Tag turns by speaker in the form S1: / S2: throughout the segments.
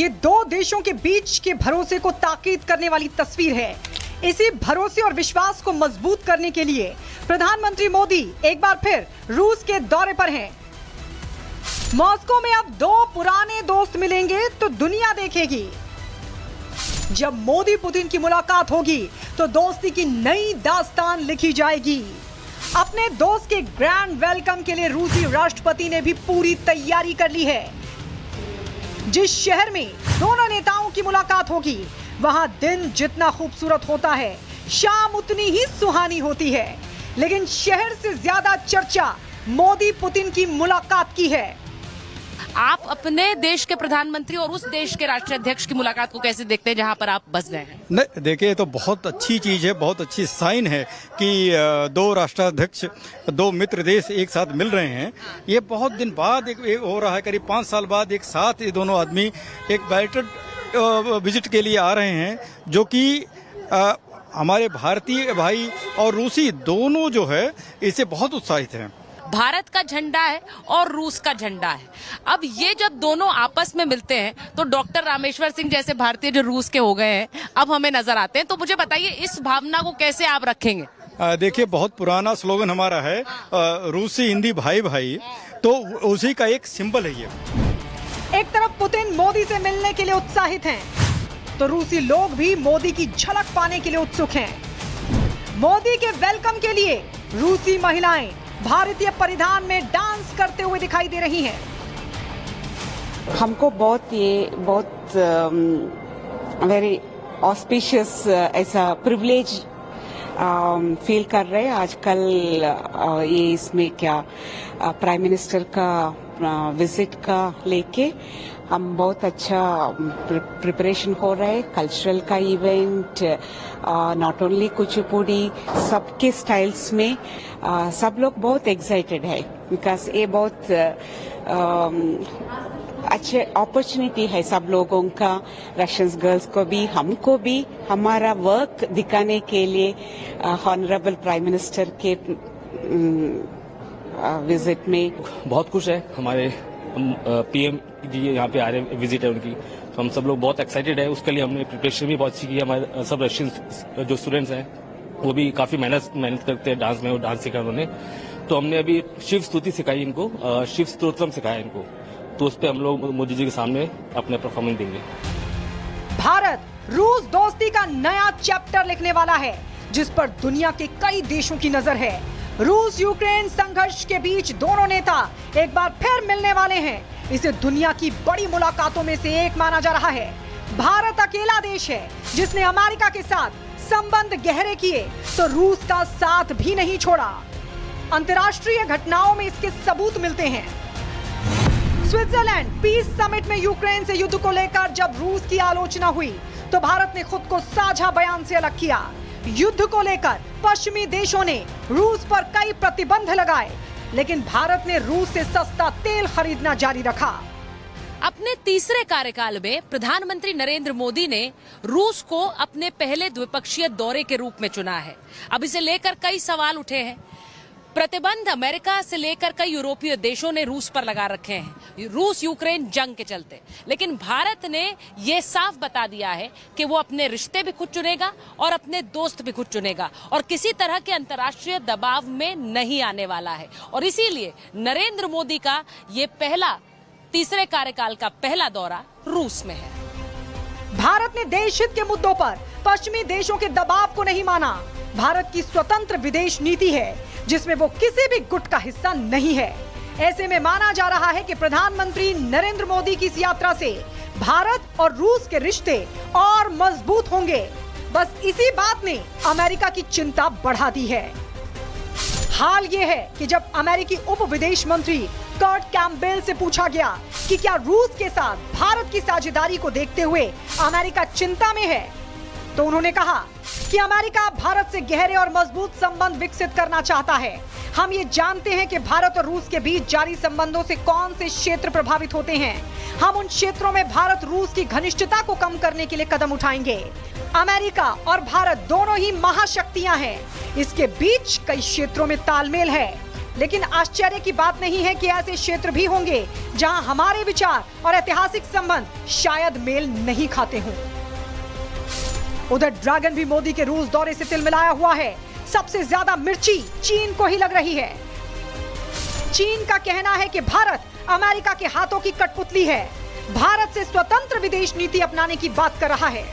S1: ये दो देशों के बीच के भरोसे को ताकीद करने वाली तस्वीर है। इसी भरोसे और विश्वास को मजबूत करने के लिए प्रधानमंत्री मोदी एक बार फिर रूस के दौरे पर हैं। मॉस्को में अब दो पुराने दोस्त मिलेंगे तो दुनिया देखेगी। जब मोदी पुतिन की मुलाकात होगी तो दोस्ती की नई दास्तान लिखी जाएगी। अपने दोस्त के ग्रैंड वेलकम के लिए रूसी राष्ट्रपति ने भी पूरी तैयारी कर ली है। जिस शहर में दोनों नेताओं की मुलाकात होगी, वहां दिन जितना खूबसूरत होता है, शाम उतनी ही सुहानी होती है। लेकिन शहर से ज्यादा चर्चा मोदी पुतिन की मुलाकात की है।
S2: आप अपने देश के प्रधानमंत्री और उस देश के राष्ट्राध्यक्ष की मुलाकात को कैसे देखते हैं जहां पर आप बस गए हैं?
S3: नहीं, देखिए, तो बहुत अच्छी चीज है, बहुत अच्छी साइन है कि दो राष्ट्राध्यक्ष, दो मित्र देश एक साथ मिल रहे हैं। ये बहुत दिन बाद एक हो रहा है, करीब 5 साल बाद एक साथ ये दोनों आदमी एक बैठक विजिट के लिए आ रहे हैं, जो कि हमारे भारतीय भाई और रूसी दोनों जो है इससे बहुत उत्साहित हैं।
S2: भारत का झंडा है और रूस का झंडा है। अब ये जब दोनों आपस में मिलते हैं तो डॉक्टर रामेश्वर सिंह जैसे भारतीय जो रूस के हो गए हैं अब हमें नजर आते हैं। तो मुझे बताइए, इस भावना को कैसे आप रखेंगे?
S3: देखिए, बहुत पुराना स्लोगन हमारा है, रूसी हिंदी भाई भाई, तो उसी का एक सिंबल है ये।
S1: एक तरफ पुतिन मोदी से मिलने के लिए उत्साहित हैं, तो रूसी लोग भी मोदी की झलक पाने के लिए उत्सुक हैं। मोदी के वेलकम के लिए रूसी महिलाएं भारतीय परिधान में डांस करते हुए दिखाई दे रही हैं।
S4: हमको बहुत वेरी ऑस्पिशियस ऐसा प्रिविलेज फील कर रहे हैं आजकल। ये इसमें क्या प्राइम मिनिस्टर का विजिट का लेके हम बहुत अच्छा प्रिपरेशन हो रहे हैं। कल्चरल का इवेंट, नॉट ओनली कुचिपुड़ी, सबके स्टाइल्स में सब लोग बहुत एक्साइटेड है, बिकॉज ये बहुत अच्छे अपॉर्चुनिटी है सब लोगों का, रशियन गर्ल्स को भी, हमको भी, हमारा वर्क दिखाने के लिए ऑनरेबल प्राइम मिनिस्टर के विजिट में।
S5: बहुत खुश है, हमारे पीएम जी यहाँ पे आ रहे, विजिट है उनकी, तो हम सब लोग बहुत एक्साइटेड है। उसके लिए हमने प्रिपरेशन भी बहुत अच्छी की है। हमारे सब रशियन जो स्टूडेंट्स हैं वो भी काफी मेहनत करते हैं डांस में, वो डांस सीखा उन्होंने। तो हमने अभी शिव स्तुति सिखाई इनको, शिव स्तोत्रम सिखाया इनको, तो उस पर हम लोग मोदी जी के सामने अपने परफॉर्मेंस देंगे।
S1: भारत रूस दोस्ती का नया चैप्टर लिखने वाला है, जिस पर दुनिया के कई देशों की नजर है। रूस यूक्रेन संघर्ष के बीच दोनों नेता एक बार फिर मिलने वाले हैं। इसे दुनिया की बड़ी मुलाकातों में से एक माना जा रहा है। भारत अकेला देश है जिसने अमेरिका के साथ संबंध गहरे किए तो रूस का साथ भी नहीं छोड़ा। अंतर्राष्ट्रीय घटनाओं में इसके सबूत मिलते हैं। स्विट्जरलैंड पीस समिट में यूक्रेन से युद्ध को लेकर जब रूस की आलोचना हुई तो भारत ने खुद को साझा बयान से अलग किया। युद्ध को लेकर पश्चिमी देशों ने रूस पर कई प्रतिबंध लगाए, लेकिन भारत ने रूस से सस्ता तेल खरीदना जारी रखा।
S2: अपने तीसरे कार्यकाल में प्रधानमंत्री नरेंद्र मोदी ने रूस को अपने पहले द्विपक्षीय दौरे के रूप में चुना है। अब इसे लेकर कई सवाल उठे हैं। प्रतिबंध अमेरिका से लेकर कई यूरोपीय देशों ने रूस पर लगा रखे हैं, रूस यूक्रेन जंग के चलते। लेकिन भारत ने ये साफ बता दिया है कि वो अपने रिश्ते भी खुद चुनेगा और अपने दोस्त भी खुद चुनेगा और किसी तरह के अंतर्राष्ट्रीय दबाव में नहीं आने वाला है। और इसीलिए नरेंद्र मोदी का ये तीसरे कार्यकाल का पहला दौरा रूस में है।
S1: भारत ने देश हित के मुद्दों पर पश्चिमी देशों के दबाव को नहीं माना। भारत की स्वतंत्र विदेश नीति है जिसमें वो किसी भी गुट का हिस्सा नहीं है। ऐसे में माना जा रहा है कि प्रधानमंत्री नरेंद्र मोदी की इस यात्रा से भारत और रूस के रिश्ते और मजबूत होंगे। बस इसी बात ने अमेरिका की चिंता बढ़ा दी है। हाल ये है कि जब अमेरिकी उप विदेश मंत्री कर्ट कैम्पबेल से पूछा गया कि क्या रूस के साथ भारत की साझेदारी को देखते हुए अमेरिका चिंता में है, तो उन्होंने कहा कि अमेरिका भारत से गहरे और मजबूत संबंध विकसित करना चाहता है। हम ये जानते हैं कि भारत और रूस के बीच जारी संबंधों से कौन से क्षेत्र प्रभावित होते हैं। हम उन क्षेत्रों में भारत रूस की घनिष्ठता को कम करने के लिए कदम उठाएंगे। अमेरिका और भारत दोनों ही महाशक्तियां हैं। इसके बीच कई क्षेत्रों में तालमेल है, लेकिन आश्चर्य की बात नहीं है कि ऐसे क्षेत्र भी होंगे जहां हमारे विचार और ऐतिहासिक संबंध शायद मेल नहीं खाते हों। उधर ड्रैगन भी मोदी के रूस दौरे से तिलमिलाया हुआ है। सबसे ज्यादा मिर्ची चीन को ही लग रही है। चीन का कहना है कि भारत अमेरिका के हाथों की कठपुतली है, भारत से स्वतंत्र विदेश नीति अपनाने की बात कर रहा है।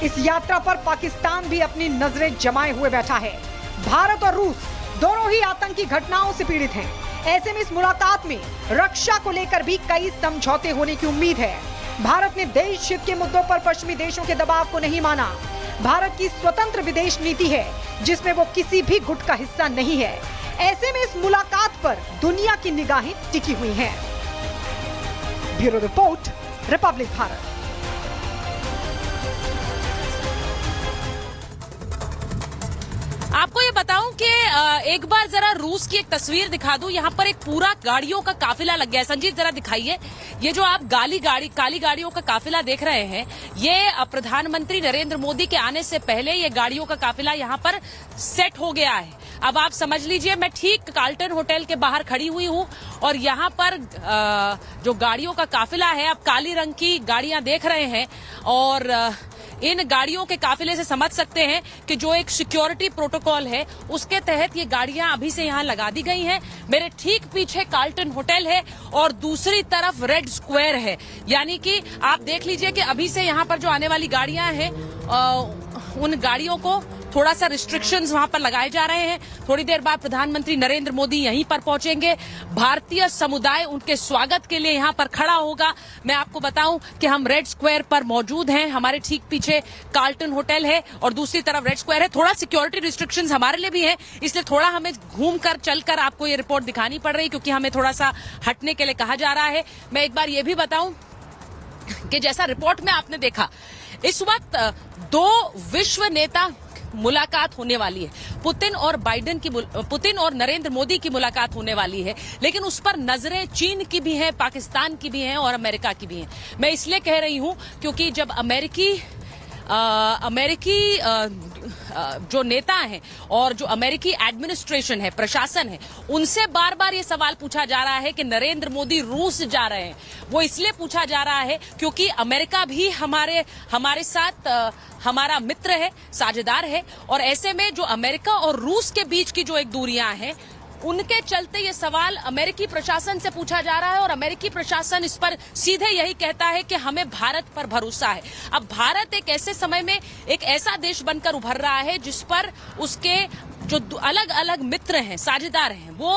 S1: इस यात्रा पर पाकिस्तान भी अपनी नजरें जमाए हुए बैठा है। भारत और रूस दोनों ही आतंकी घटनाओं से पीड़ित हैं। ऐसे में इस मुलाकात में रक्षा को लेकर भी कई समझौते होने की उम्मीद है। भारत ने देश हित के मुद्दों पर पश्चिमी देशों के दबाव को नहीं माना। भारत की स्वतंत्र विदेश नीति है जिसमें वो किसी भी गुट का हिस्सा नहीं है। ऐसे में इस मुलाकात पर दुनिया की निगाहें टिकी हुई हैं। Bureau report, Republic Bharat.
S2: आपको ये बताऊं कि एक बार जरा रूस की एक तस्वीर दिखा दूं। यहाँ पर एक पूरा गाड़ियों का काफिला लग गया है। संजीत जरा दिखाइए। ये जो आप काली गाड़ियों का काफिला देख रहे हैं, ये प्रधानमंत्री नरेंद्र मोदी के आने से पहले ये गाड़ियों का काफिला यहाँ पर सेट हो गया है। अब आप समझ लीजिए, मैं ठीक कार्ल्टन होटल के बाहर खड़ी हुई हूँ और यहाँ पर जो गाड़ियों का काफिला है, आप काली रंग की गाड़ियां देख रहे हैं और इन गाड़ियों के काफिले से समझ सकते हैं कि जो एक सिक्योरिटी प्रोटोकॉल है उसके तहत ये गाड़ियां अभी से यहाँ लगा दी गई हैं। मेरे ठीक पीछे कार्ल्टन होटल है और दूसरी तरफ रेड स्क्वायर है। यानी कि आप देख लीजिए कि अभी से यहाँ पर जो आने वाली गाड़ियां हैं उन गाड़ियों को थोड़ा सा रिस्ट्रिक्शंस वहां पर लगाए जा रहे हैं। थोड़ी देर बाद प्रधानमंत्री नरेंद्र मोदी यहीं पर पहुंचेंगे। भारतीय समुदाय उनके स्वागत के लिए यहां पर खड़ा होगा। मैं आपको बताऊं कि हम रेड स्क्वायर पर मौजूद हैं। हमारे ठीक पीछे कार्ल्टन होटल है और दूसरी तरफ रेड स्क्वायर है। थोड़ा सिक्योरिटी रिस्ट्रिक्शंस हमारे लिए भी है, इसलिए थोड़ा हमें घूमकर चलकर आपको ये रिपोर्ट दिखानी पड़ रही, क्योंकि हमें थोड़ा सा हटने के लिए कहा जा रहा है। मैं एक बार ये भी बताऊं कि जैसा रिपोर्ट में आपने देखा, इस वक्त दो विश्व नेता मुलाकात होने वाली है। पुतिन और नरेंद्र मोदी की मुलाकात होने वाली है, लेकिन उस पर नजरें चीन की भी हैं, पाकिस्तान की भी हैं और अमेरिका की भी हैं। मैं इसलिए कह रही हूं क्योंकि जब अमेरिकी जो नेता हैं और जो अमेरिकी एडमिनिस्ट्रेशन है, प्रशासन है, उनसे बार बार ये सवाल पूछा जा रहा है कि नरेंद्र मोदी रूस जा रहे हैं। वो इसलिए पूछा जा रहा है क्योंकि अमेरिका भी हमारे साथ हमारा मित्र है, साझेदार है, और ऐसे में जो अमेरिका और रूस के बीच की जो एक दूरियां हैं, उनके चलते ये सवाल अमेरिकी प्रशासन से पूछा जा रहा है और अमेरिकी प्रशासन इस पर सीधे यही कहता है कि हमें भारत पर भरोसा है। अब भारत एक ऐसे समय में एक ऐसा देश बनकर उभर रहा है जिस पर उसके जो अलग अलग मित्र हैं, साझेदार हैं, वो